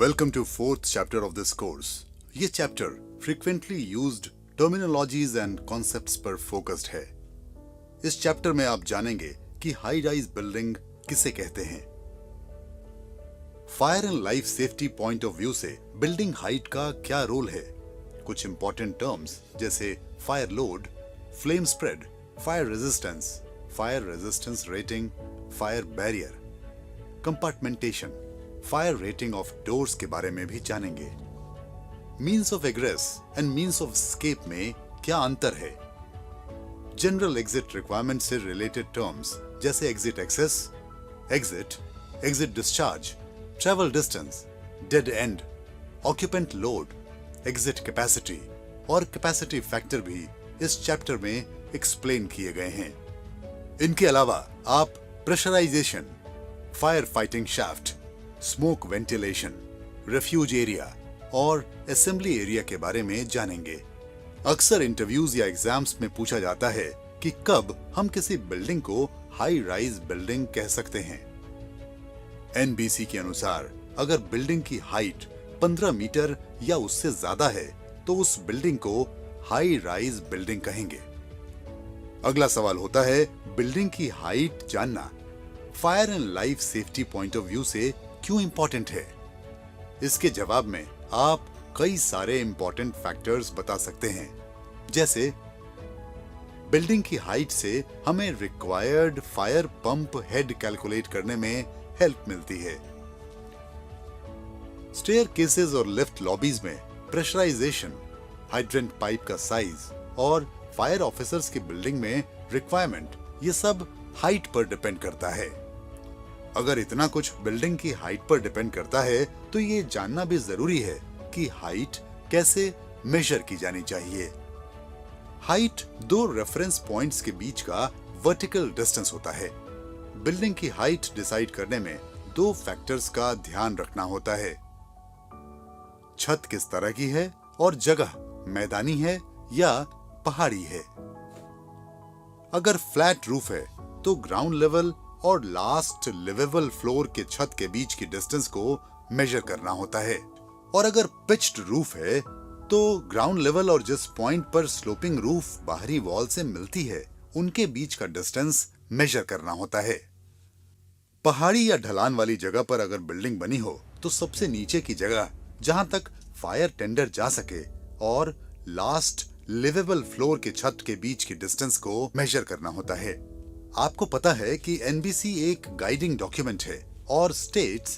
Welcome to fourth chapter of this course. ये chapter frequently used terminologies and concepts पर focused है. इस chapter में आप जानेंगे कि हाई राइज बिल्डिंग किसे कहते हैं. Fire and life safety point of view से बिल्डिंग हाइट का क्या रोल है. कुछ इंपॉर्टेंट टर्म्स जैसे fire load, flame spread, fire resistance rating, fire barrier, compartmentation, fire rating of doors के बारे में भी जानेंगे. Means of egress and means of escape में क्या अंतर है. जनरल एग्जिट रिक्वायरमेंट से रिलेटेड टर्म्स जैसे exit access, exit discharge, travel distance, dead end, occupant load, exit capacity और कैपेसिटी फैक्टर भी इस चैप्टर में एक्सप्लेन किए गए हैं. इनके अलावा आप pressurisation, fire fighting shaft, smoke ventilation, refuge area और असेंबली एरिया के बारे में जानेंगे. अक्सर इंटरव्यूज या एग्जाम्स में पूछा जाता है कि कब हम किसी बिल्डिंग को हाई राइज बिल्डिंग कह सकते हैं. एनबीसी के अनुसार अगर बिल्डिंग की हाइट 15 मीटर या उससे ज्यादा है तो उस बिल्डिंग को हाई राइज बिल्डिंग कहेंगे. अगला सवाल होता है बिल्डिंग की हाइट जानना fire and life safety point of view से क्यों इंपॉर्टेंट है. इसके जवाब में आप कई सारे इंपॉर्टेंट फैक्टर्स बता सकते हैं. जैसे बिल्डिंग की हाइट से हमें required fire pump head calculate करने में हेल्प मिलती है. स्टेयर केसेस और लिफ्ट लॉबीज में प्रेशराइजेशन, हाइड्रेंट पाइप का साइज और फायर ऑफिसर्स की बिल्डिंग में रिक्वायरमेंट, ये सब हाइट पर डिपेंड करता है. अगर इतना कुछ बिल्डिंग की हाइट पर डिपेंड करता है तो ये जानना भी जरूरी है कि हाइट कैसे मेजर की जानी चाहिए. हाइट दो रेफरेंस पॉइंट्स के बीच का वर्टिकल डिस्टेंस होता है. बिल्डिंग की हाइट डिसाइड करने में दो फैक्टर्स का ध्यान रखना होता है. छत किस तरह की है और जगह मैदानी है या पहाड़ी है. अगर फ्लैट रूफ है तो ग्राउंड लेवल और लास्ट लिवेबल फ्लोर के छत के बीच की डिस्टेंस को मेजर करना होता है. और अगर पिच्ड रूफ है तो ग्राउंड लेवल और जिस पॉइंट पर स्लोपिंग रूफ बाहरी वॉल से मिलती है उनके बीच का डिस्टेंस मेजर करना होता है. पहाड़ी या ढलान वाली जगह पर अगर बिल्डिंग बनी हो तो सबसे नीचे की जगह जहां तक फायर टेंडर जा सके और लास्ट लिवेबल फ्लोर के छत के बीच की डिस्टेंस को मेजर करना होता है. आपको पता है कि एनबीसी एक गाइडिंग डॉक्यूमेंट है और states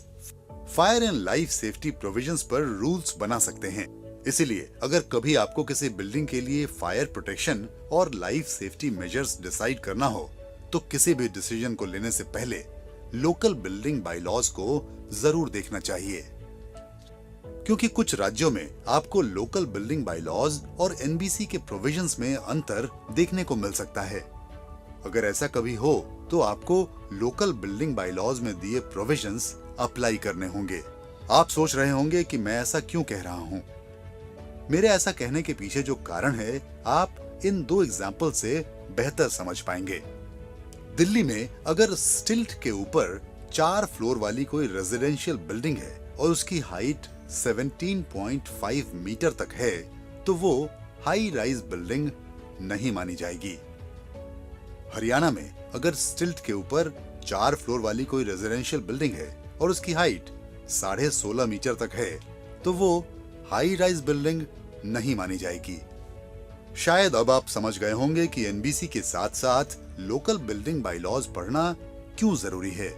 fire and life safety provisions पर रूल्स बना सकते हैं. इसीलिए अगर कभी आपको किसी बिल्डिंग के लिए फायर प्रोटेक्शन और लाइफ सेफ्टी मेजर्स डिसाइड करना हो तो किसी भी डिसीजन को लेने से पहले लोकल बिल्डिंग बायलॉज को जरूर देखना चाहिए. क्योंकि कुछ राज्यों में आपको लोकल बिल्डिंग बायलॉज और एनबीसी के प्रोविजंस में अंतर देखने को मिल सकता है. अगर ऐसा कभी हो तो आपको लोकल बिल्डिंग बायलॉज में दिए प्रोविजंस अप्लाई करने होंगे. आप सोच रहे होंगे कि मैं ऐसा क्यों कह रहा हूं. मेरे ऐसा कहने के पीछे जो कारण है आप इन दो एग्जाम्पल से बेहतर समझ पाएंगे. दिल्ली में अगर स्टिल्ट के ऊपर 4 फ्लोर वाली कोई रेजिडेंशियल बिल्डिंग है और उसकी हाइट 17.5 मीटर तक है तो वो हाई राइज बिल्डिंग नहीं मानी जाएगी. हरियाणा में अगर स्टिल्ट के ऊपर 4 फ्लोर वाली कोई रेजिडेंशियल बिल्डिंग है और उसकी हाइट 16.5 मीटर तक है तो वो हाई राइज बिल्डिंग नहीं मानी जाएगी. शायद अब आप समझ गए होंगे कि एनबीसी के साथ साथ लोकल बिल्डिंग बायलॉज पढ़ना क्यों जरूरी है.